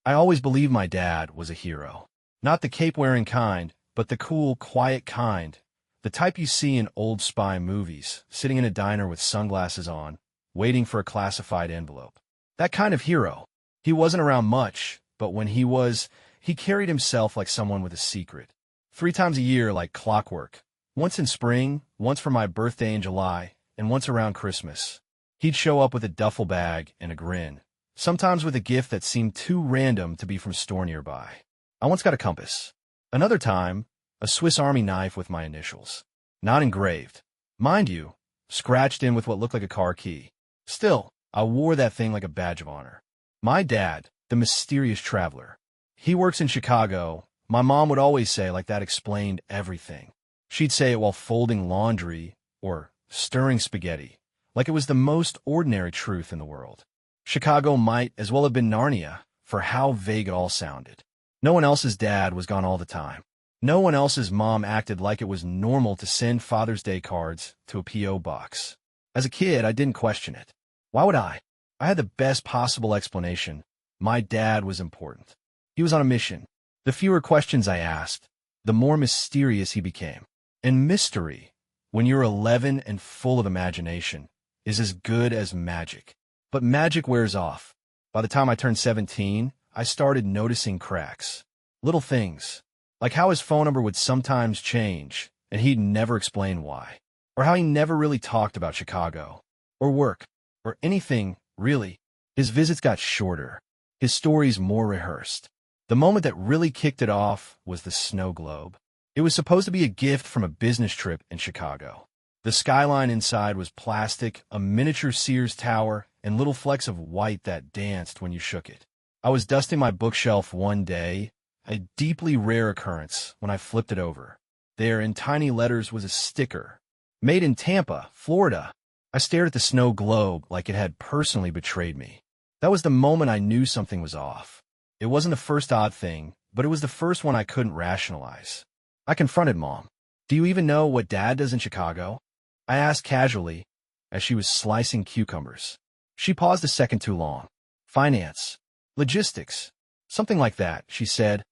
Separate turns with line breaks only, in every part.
I always believed my dad was a hero. Not the cape-wearing kind, but the cool, quiet kind. The type you see in old spy movies, sitting in a diner with sunglasses on, waiting for a classified envelope. That kind of hero. He wasn't around much, but when he was, he carried himself like someone with a secret. 3 times a year like clockwork. Once in spring, once for my birthday in July, and once around Christmas. He'd show up with a duffel bag and a grin, sometimes with a gift that seemed too random to be from a store nearby. I once got a compass. Another time, a Swiss Army knife with my initials. Not engraved. Mind you, scratched in with what looked like a car key. Still, I wore that thing like a badge of honor. My dad, the mysterious traveler. He works in Chicago. My mom would always say like that explained everything. She'd say it while folding laundry or stirring spaghetti, like it was the most ordinary truth in the world. Chicago might as well have been Narnia, for how vague it all sounded. No one else's dad was gone all the time. No one else's mom acted like it was normal to send Father's Day cards to a P.O. box. As a kid, I didn't question it. Why would I? I had the best possible explanation. My dad was important. He was on a mission. The fewer questions I asked, the more mysterious he became. And mystery, when you're 11 and full of imagination, is as good as magic. But magic wears off. By the time I turned 17, I started noticing cracks. Little things, like how his phone number would sometimes change, and he'd never explain why. Or how he never really talked about Chicago, or work, or anything, really. His visits got shorter, his stories more rehearsed. The moment that really kicked it off was the snow globe. It was supposed to be a gift from a business trip in Chicago. The skyline inside was plastic, a miniature Sears tower, and little flecks of white that danced when you shook it. I was dusting my bookshelf one day, a deeply rare occurrence, when I flipped it over. There, in tiny letters, was a sticker. Made in Tampa, Florida. I stared at the snow globe like it had personally betrayed me. That was the moment I knew something was off. It wasn't the first odd thing, but it was the first one I couldn't rationalize. I confronted Mom. "Do you even know what Dad does in Chicago?" I asked casually, as she was slicing cucumbers. She paused a second too long. "Finance. Logistics. Something like that," she said,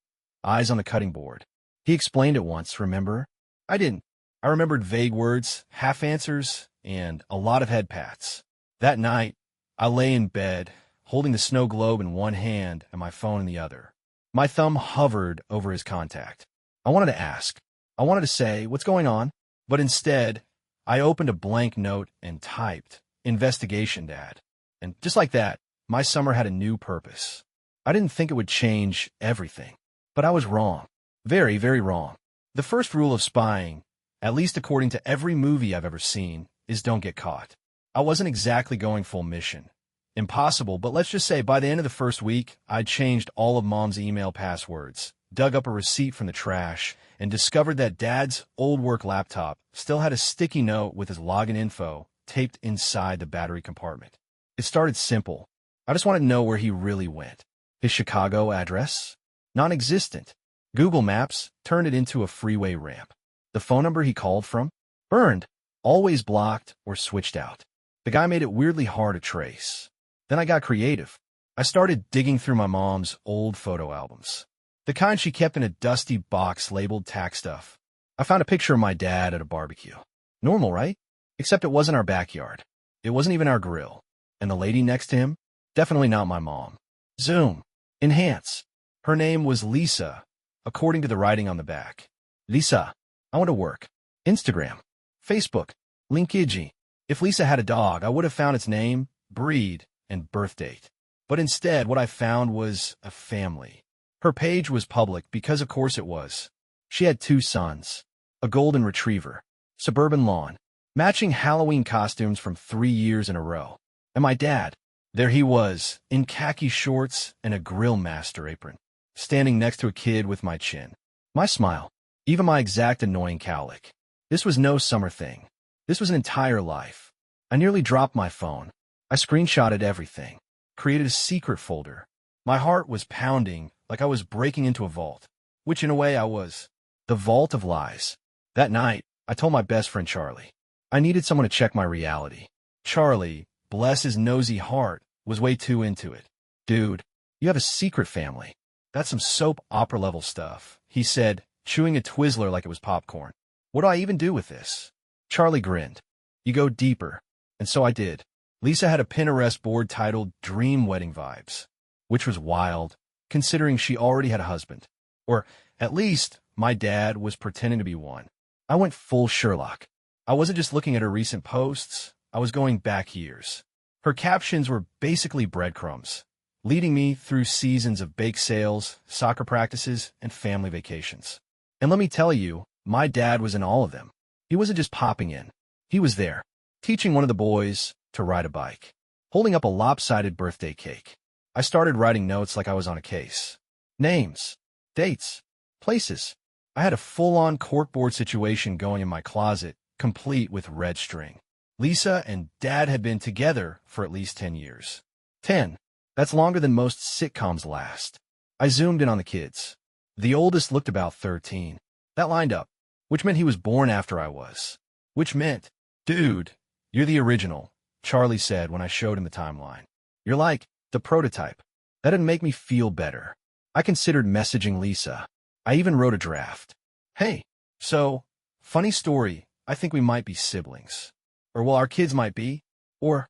eyes on the cutting board. "He explained it once, remember?" I didn't. I remembered vague words, half answers, and a lot of head pats. That night, I lay in bed, holding the snow globe in one hand and my phone in the other. My thumb hovered over his contact. I wanted to ask. I wanted to say, "What's going on?" But instead, I opened a blank note and typed, "Investigation, Dad." And just like that, my summer had a new purpose. I didn't think it would change everything. But I was wrong. Very, very wrong. The first rule of spying, at least according to every movie I've ever seen, is don't get caught. I wasn't exactly going full mission. Impossible, but let's just say by the end of the first week, I'd changed all of Mom's email passwords, dug up a receipt from the trash, and discovered that Dad's old work laptop still had a sticky note with his login info taped inside the battery compartment. It started simple. I just wanted to know where he really went. His Chicago address? Non-existent. Google Maps turned it into a freeway ramp. The phone number he called from? Burned. Always blocked or switched out. The guy made it weirdly hard to trace. Then I got creative. I started digging through my mom's old photo albums. The kind she kept in a dusty box labeled tax stuff. I found a picture of my dad at a barbecue. Normal, right? Except it wasn't our backyard. It wasn't even our grill. And the lady next to him? Definitely not my mom. Zoom. Enhance. Her name was Lisa, according to the writing on the back. Lisa. I want to work. Instagram. Facebook. Linkage. If Lisa had a dog, I would have found its name, breed, and birth date. But instead, what I found was a family. Her page was public because of course it was. She had 2 sons, a golden retriever, suburban lawn, matching Halloween costumes from 3 years in a row. And my dad, there he was, in khaki shorts and a grill master apron, standing next to a kid with my chin. My smile, even my exact annoying cowlick. This was no summer thing. This was an entire life. I nearly dropped my phone. I screenshotted everything, created a secret folder. My heart was pounding like I was breaking into a vault, which in a way I was. The vault of lies. That night, I told my best friend Charlie. I needed someone to check my reality. Charlie, bless his nosy heart, was way too into it. "Dude, You have a secret family. That's some soap opera level stuff, he said, chewing a Twizzler like it was popcorn. What do I even do with this? Charlie grinned. You go deeper. And so I did. Lisa had a Pinterest board titled Dream Wedding Vibes, which was wild, considering she already had a husband. Or, at least, my dad was pretending to be one. I went full Sherlock. I wasn't just looking at her recent posts, I was going back years. Her captions were basically breadcrumbs, leading me through seasons of bake sales, soccer practices, and family vacations. And let me tell you, my dad was in all of them. He wasn't just popping in. He was there, teaching one of the boys to ride a bike, holding up a lopsided birthday cake. I started writing notes like I was on a case. Names, dates, places. I had a full-on corkboard situation going in my closet, complete with red string. Lisa and Dad had been together for at least 10 years. 10. That's longer than most sitcoms last. I zoomed in on the kids. The oldest looked about 13. That lined up, which meant he was born after I was. Which meant, dude, you're the original, Charlie said when I showed him the timeline. You're like the prototype. That didn't make me feel better. I considered messaging Lisa. I even wrote a draft. Hey, so, funny story, I think we might be siblings. Or well, our kids might be. Or,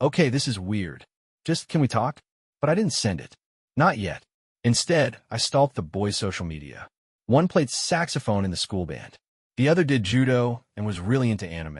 okay, this is weird. Just, can we talk? But I didn't send it. Not yet. Instead, I stalked the boys' social media. One played saxophone in the school band. The other did judo and was really into anime.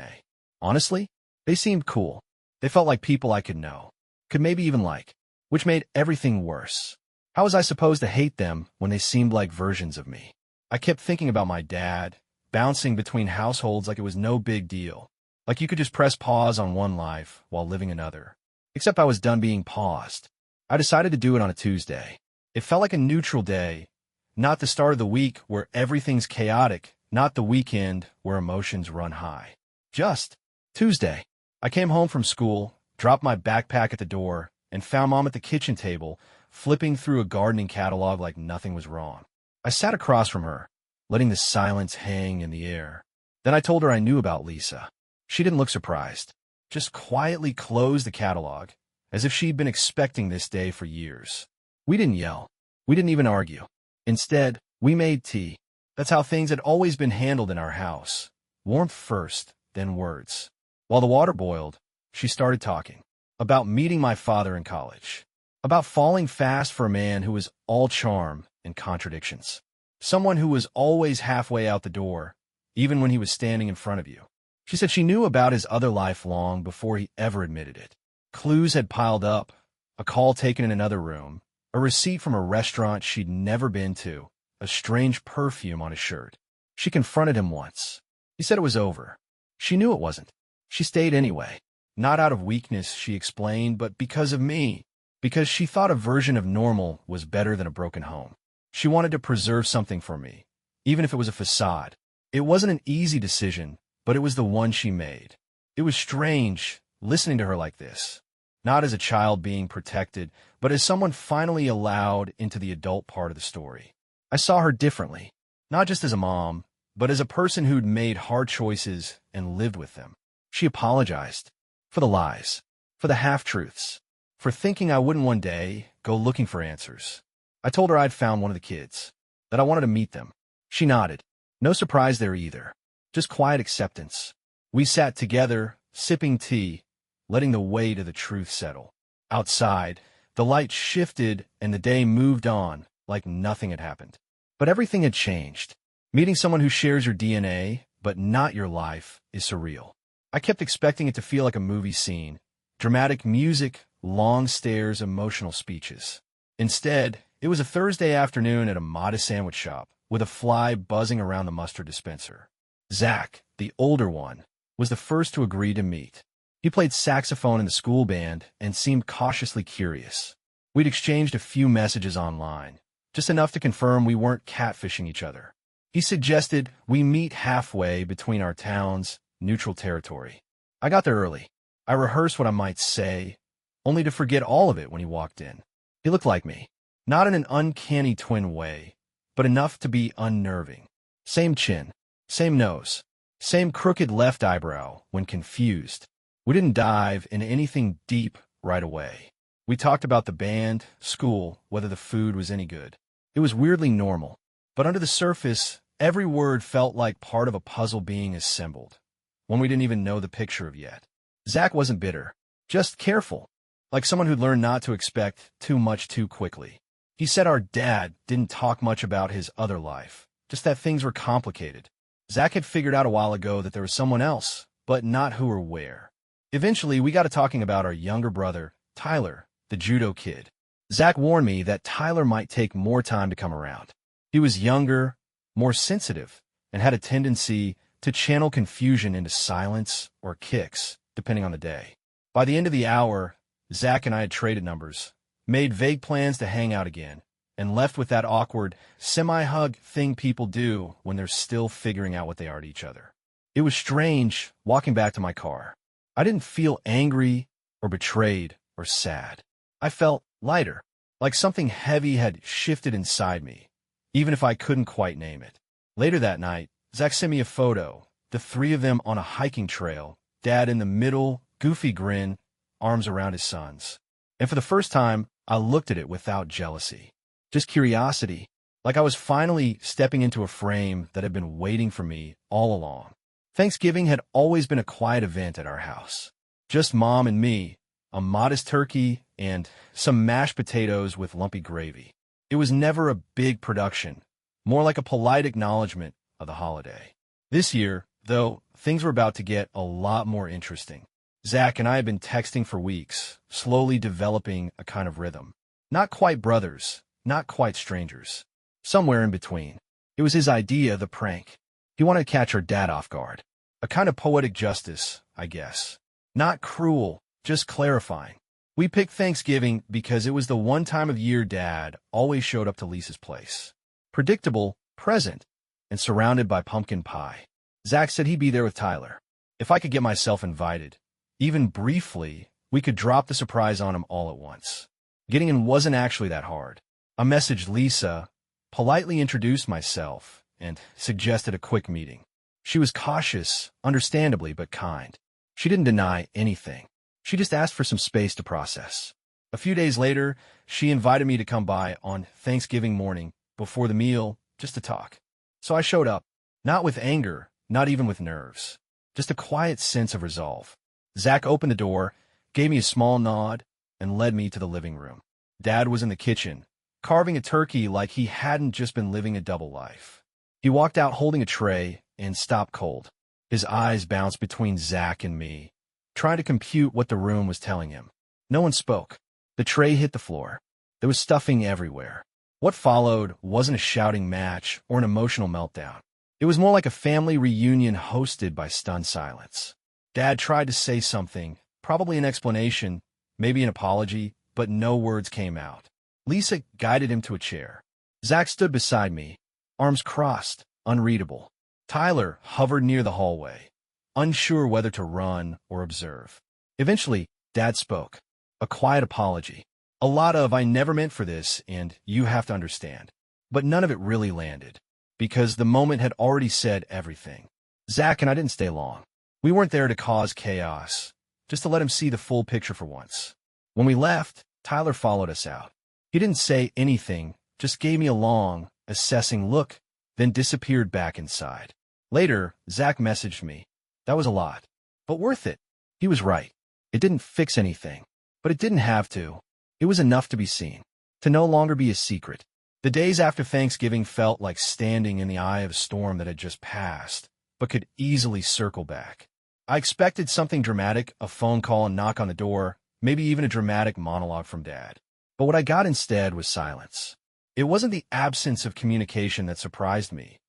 Honestly, they seemed cool. They felt like people I could know, could maybe even like, which made everything worse. How was I supposed to hate them when they seemed like versions of me? I kept thinking about my dad, bouncing between households like it was no big deal. Like you could just press pause on one life while living another. Except I was done being paused. I decided to do it on a Tuesday. It felt like a neutral day, not the start of the week where everything's chaotic, not the weekend where emotions run high. Just Tuesday. I came home from school, dropped my backpack at the door, and found Mom at the kitchen table, flipping through a gardening catalog like nothing was wrong. I sat across from her, letting the silence hang in the air. Then I told her I knew about Lisa. She didn't look surprised, just quietly closed the catalog, as if she'd been expecting this day for years. We didn't yell. We didn't even argue. Instead, we made tea. That's how things had always been handled in our house. Warmth first, then words. While the water boiled, she started talking. About meeting my father in college. About falling fast for a man who was all charm and contradictions. Someone who was always halfway out the door, even when he was standing in front of you. She said she knew about his other life long before he ever admitted it. Clues had piled up, a call taken in another room, a receipt from a restaurant she'd never been to, a strange perfume on his shirt. She confronted him once. He said it was over. She knew it wasn't. She stayed anyway. Not out of weakness, she explained, but because of me. Because she thought a version of normal was better than a broken home. She wanted to preserve something for me, even if it was a facade. It wasn't an easy decision, but it was the one she made. It was strange, listening to her like this. Not as a child being protected, but as someone finally allowed into the adult part of the story. I saw her differently, not just as a mom, but as a person who'd made hard choices and lived with them. She apologized for the lies, for the half-truths, for thinking I wouldn't one day go looking for answers. I told her I'd found one of the kids, that I wanted to meet them. She nodded. No surprise there either, just quiet acceptance. We sat together, sipping tea, letting the weight of the truth settle. Outside, the light shifted and the day moved on like nothing had happened. But everything had changed. Meeting someone who shares your DNA, but not your life, is surreal. I kept expecting it to feel like a movie scene. Dramatic music, long stares, emotional speeches. Instead, it was a Thursday afternoon at a modest sandwich shop, with a fly buzzing around the mustard dispenser. Zach, the older one, was the first to agree to meet. He played saxophone in the school band and seemed cautiously curious. We'd exchanged a few messages online, just enough to confirm we weren't catfishing each other. He suggested we meet halfway between our towns, neutral territory. I got there early. I rehearsed what I might say, only to forget all of it when he walked in. He looked like me, not in an uncanny twin way, but enough to be unnerving. Same chin, same nose, same crooked left eyebrow when confused. We didn't dive into anything deep right away. We talked about the band, school, whether the food was any good. It was weirdly normal. But under the surface, every word felt like part of a puzzle being assembled, one we didn't even know the picture of yet. Zach wasn't bitter, just careful, like someone who'd learned not to expect too much too quickly. He said our dad didn't talk much about his other life, just that things were complicated. Zach had figured out a while ago that there was someone else, but not who or where. Eventually, we got to talking about our younger brother, Tyler, the judo kid. Zach warned me that Tyler might take more time to come around. He was younger, more sensitive, and had a tendency to channel confusion into silence or kicks, depending on the day. By the end of the hour, Zach and I had traded numbers, made vague plans to hang out again, and left with that awkward, semi-hug thing people do when they're still figuring out what they are to each other. It was strange walking back to my car. I didn't feel angry or betrayed or sad. I felt lighter, like something heavy had shifted inside me, even if I couldn't quite name it. Later that night, Zach sent me a photo, the three of them on a hiking trail, Dad in the middle, goofy grin, arms around his sons. And for the first time, I looked at it without jealousy. Just curiosity, like I was finally stepping into a frame that had been waiting for me all along. Thanksgiving had always been a quiet event at our house. Just Mom and me, a modest turkey, and some mashed potatoes with lumpy gravy. It was never a big production, more like a polite acknowledgement of the holiday. This year, though, things were about to get a lot more interesting. Zach and I had been texting for weeks, slowly developing a kind of rhythm. Not quite brothers, not quite strangers. Somewhere in between. It was his idea, the prank. He wanted to catch our dad off guard. A kind of poetic justice, I guess. Not cruel, just clarifying. We picked Thanksgiving because it was the one time of year Dad always showed up to Lisa's place. Predictable, present, and surrounded by pumpkin pie. Zach said he'd be there with Tyler. If I could get myself invited, even briefly, we could drop the surprise on him all at once. Getting in wasn't actually that hard. I messaged Lisa, politely introduced myself, and suggested a quick meeting. She was cautious, understandably, but kind. She didn't deny anything. She just asked for some space to process. A few days later, she invited me to come by on Thanksgiving morning before the meal just to talk. So I showed up, not with anger, not even with nerves, just a quiet sense of resolve. Zach opened the door, gave me a small nod, and led me to the living room. Dad was in the kitchen, carving a turkey like he hadn't just been living a double life. He walked out holding a tray and stopped cold. His eyes bounced between Zach and me, trying to compute what the room was telling him. No one spoke. The tray hit the floor. There was stuffing everywhere. What followed wasn't a shouting match or an emotional meltdown. It was more like a family reunion hosted by stunned silence. Dad tried to say something, probably an explanation, maybe an apology, but no words came out. Lisa guided him to a chair. Zach stood beside me, arms crossed, unreadable. Tyler hovered near the hallway, unsure whether to run or observe. Eventually, Dad spoke. A quiet apology. A lot of "I never meant for this," and "you have to understand." But none of it really landed, because the moment had already said everything. Zach and I didn't stay long. We weren't there to cause chaos, just to let him see the full picture for once. When we left, Tyler followed us out. He didn't say anything, just gave me a long, assessing look, then disappeared back inside. Later, Zach messaged me. That was a lot, but worth it. He was right. It didn't fix anything, but it didn't have to. It was enough to be seen, to no longer be a secret. The days after Thanksgiving felt like standing in the eye of a storm that had just passed, but could easily circle back. I expected something dramatic, a phone call and knock on the door, maybe even a dramatic monologue from Dad. But what I got instead was silence. It wasn't the absence of communication that surprised me.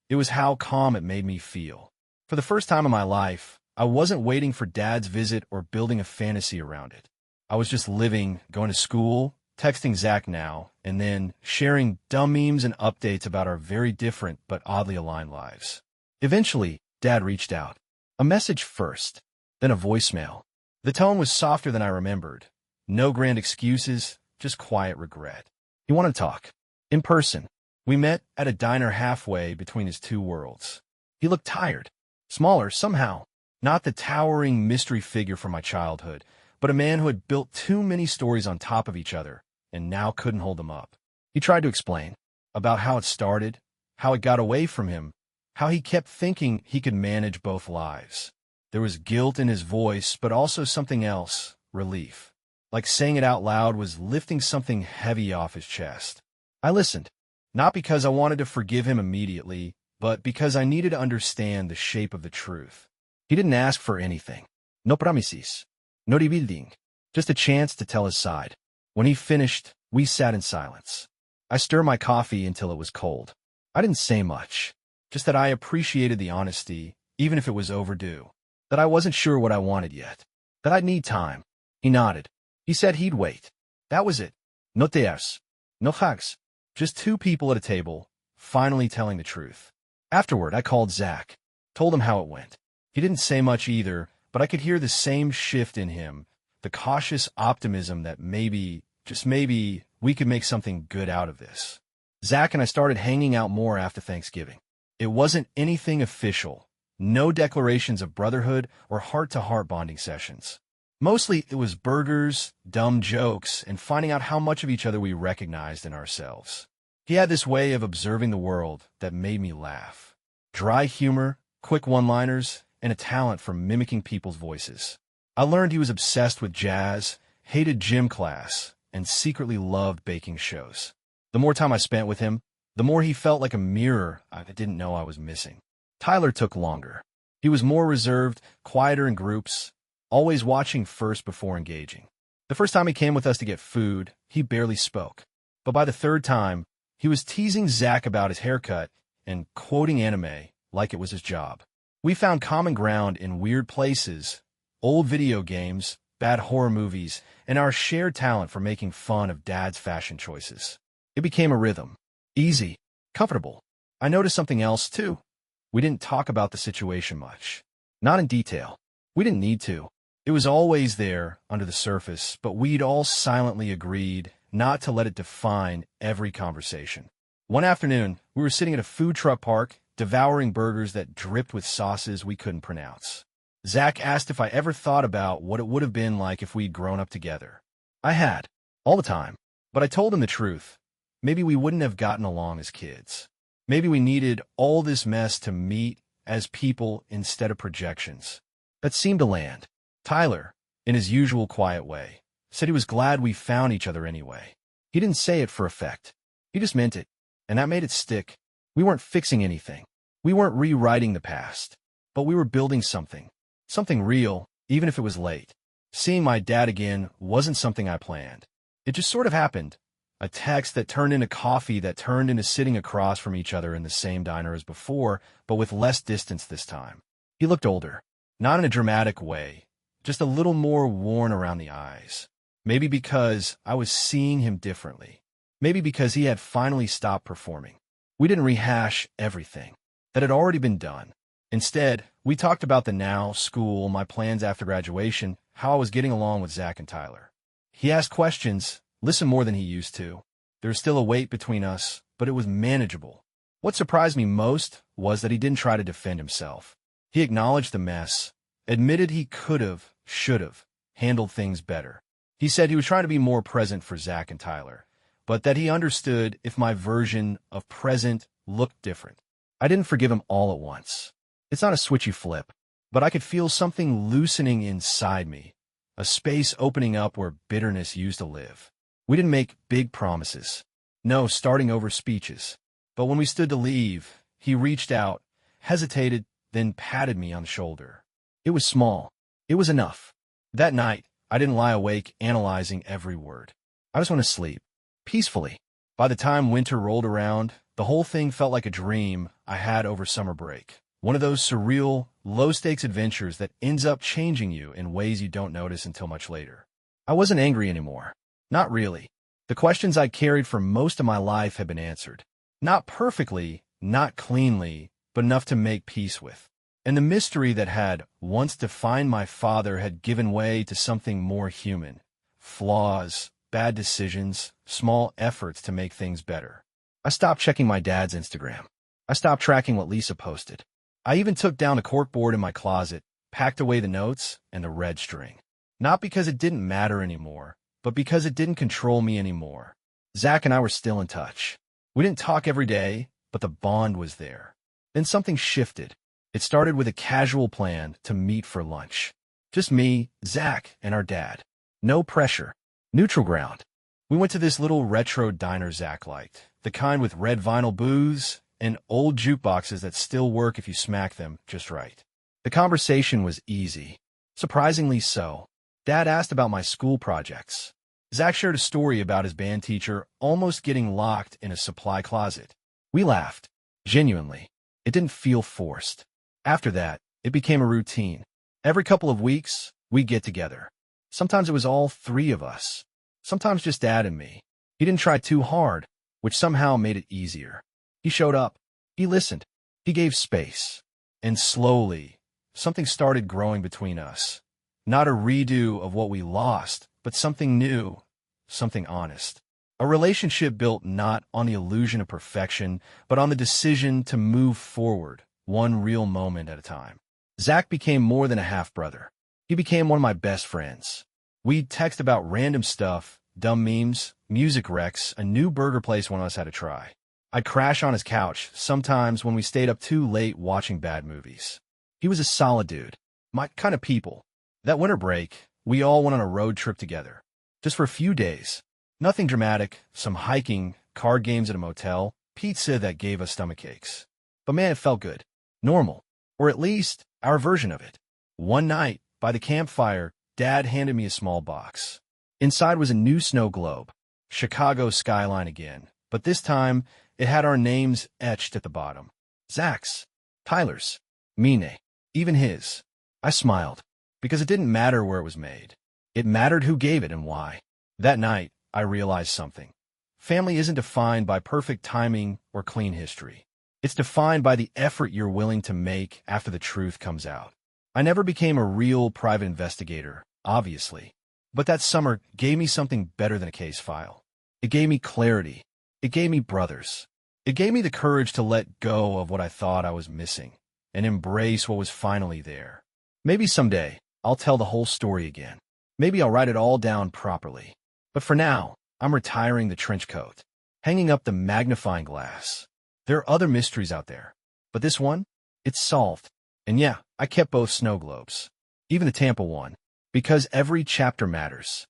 It was how calm it made me feel. For the first time in my life, I wasn't waiting for Dad's visit or building a fantasy around it. I was just living, going to school, texting Zach now, and then sharing dumb memes and updates about our very different but oddly aligned lives. Eventually, Dad reached out. A message first, then a voicemail. The tone was softer than I remembered. No grand excuses, just quiet regret. He wanted to talk. In person. We met at a diner halfway between his two worlds. He looked tired. Smaller, somehow. Not the towering mystery figure from my childhood, but a man who had built too many stories on top of each other and now couldn't hold them up. He tried to explain about how it started, how it got away from him, how he kept thinking he could manage both lives. There was guilt in his voice, but also something else, relief. Like saying it out loud was lifting something heavy off his chest. I listened, not because I wanted to forgive him immediately, but because I needed to understand the shape of the truth. He didn't ask for anything. No promises. No rebuilding. Just a chance to tell his side. When he finished, we sat in silence. I stirred my coffee until it was cold. I didn't say much, just that I appreciated the honesty, even if it was overdue. That I wasn't sure what I wanted yet. That I'd need time. He nodded. He said he'd wait. That was it. No tears. No hugs. Just two people at a table, finally telling the truth. Afterward, I called Zach. Told him how it went. He didn't say much either, but I could hear the same shift in him, the cautious optimism that maybe, just maybe, we could make something good out of this. Zach and I started hanging out more after Thanksgiving. It wasn't anything official. No declarations of brotherhood or heart-to-heart bonding sessions. Mostly, it was burgers, dumb jokes, and finding out how much of each other we recognized in ourselves. He had this way of observing the world that made me laugh. Dry humor, quick one-liners, and a talent for mimicking people's voices. I learned he was obsessed with jazz, hated gym class, and secretly loved baking shows. The more time I spent with him, the more he felt like a mirror I didn't know I was missing. Tyler took longer. He was more reserved, quieter in groups, always watching first before engaging. The first time he came with us to get food, he barely spoke. But by the third time, he was teasing Zach about his haircut and quoting anime like it was his job. We found common ground in weird places, old video games, bad horror movies, and our shared talent for making fun of Dad's fashion choices. It became a rhythm. Easy. Comfortable. I noticed something else, too. We didn't talk about the situation much. Not in detail. We didn't need to. It was always there, under the surface, but we'd all silently agreed not to let it define every conversation. One afternoon, we were sitting at a food truck park, devouring burgers that dripped with sauces we couldn't pronounce. Zach asked if I ever thought about what it would have been like if we'd grown up together. I had, all the time, but I told him the truth. Maybe we wouldn't have gotten along as kids. Maybe we needed all this mess to meet as people instead of projections. That seemed to land. Tyler, in his usual quiet way, said he was glad we found each other anyway. He didn't say it for effect. He just meant it, and that made it stick. We weren't fixing anything. We weren't rewriting the past, but we were building something real, even if it was late. Seeing my dad again wasn't something I planned. It just sort of happened. A text that turned into coffee that turned into sitting across from each other in the same diner as before, but with less distance this time. He looked older, not in a dramatic way, just a little more worn around the eyes. Maybe because I was seeing him differently. Maybe because he had finally stopped performing. We didn't rehash everything that had already been done. Instead, we talked about the now, school, my plans after graduation, how I was getting along with Zach and Tyler. He asked questions, listened more than he used to. There was still a weight between us, but it was manageable. What surprised me most was that he didn't try to defend himself. He acknowledged the mess, admitted he could have, should have, handled things better. He said he was trying to be more present for Zach and Tyler, but that he understood if my version of present looked different. I didn't forgive him all at once. It's not a switch you flip, but I could feel something loosening inside me, a space opening up where bitterness used to live. We didn't make big promises. No starting over speeches. But when we stood to leave, he reached out, hesitated, then patted me on the shoulder. It was small. It was enough. That night, I didn't lie awake analyzing every word. I just went to sleep, peacefully. By the time winter rolled around, the whole thing felt like a dream I had over summer break. One of those surreal, low-stakes adventures that ends up changing you in ways you don't notice until much later. I wasn't angry anymore. Not really. The questions I carried for most of my life had been answered. Not perfectly, not cleanly, but enough to make peace with. And the mystery that had once defined my father had given way to something more human. Flaws, bad decisions, small efforts to make things better. I stopped checking my dad's Instagram. I stopped tracking what Lisa posted. I even took down a corkboard in my closet, packed away the notes and the red string. Not because it didn't matter anymore, but because it didn't control me anymore. Zach and I were still in touch. We didn't talk every day, but the bond was there. Then something shifted. It started with a casual plan to meet for lunch. Just me, Zach, and our dad. No pressure. Neutral ground. We went to this little retro diner Zach liked, the kind with red vinyl booths and old jukeboxes that still work if you smack them just right. The conversation was easy. Surprisingly so. Dad asked about my school projects. Zach shared a story about his band teacher almost getting locked in a supply closet. We laughed. Genuinely. It didn't feel forced. After that, it became a routine. Every couple of weeks, we'd get together. Sometimes it was all three of us. Sometimes just Dad and me. He didn't try too hard, which somehow made it easier. He showed up. He listened. He gave space. And slowly, something started growing between us. Not a redo of what we lost, but something new, something honest. A relationship built not on the illusion of perfection, but on the decision to move forward, one real moment at a time. Zach became more than a half-brother. He became one of my best friends. We'd text about random stuff, dumb memes, music recs, a new burger place one of us had to try. I'd crash on his couch, sometimes when we stayed up too late watching bad movies. He was a solid dude. My kind of people. That winter break, we all went on a road trip together. Just for a few days. Nothing dramatic, some hiking, card games at a motel, pizza that gave us stomach aches. But man, it felt good. Normal. Or at least, our version of it. One night, by the campfire, Dad handed me a small box. Inside was a new snow globe. Chicago skyline again. But this time, it had our names etched at the bottom. Zach's. Tyler's. Mine. Even his. I smiled. Because it didn't matter where it was made. It mattered who gave it and why. That night, I realized something. Family isn't defined by perfect timing or clean history. It's defined by the effort you're willing to make after the truth comes out. I never became a real private investigator, obviously. But that summer gave me something better than a case file. It gave me clarity. It gave me brothers. It gave me the courage to let go of what I thought I was missing and embrace what was finally there. Maybe someday, I'll tell the whole story again. Maybe I'll write it all down properly. But for now, I'm retiring the trench coat, hanging up the magnifying glass. There are other mysteries out there. But this one, it's solved. And yeah, I kept both snow globes. Even the Tampa one. Because every chapter matters.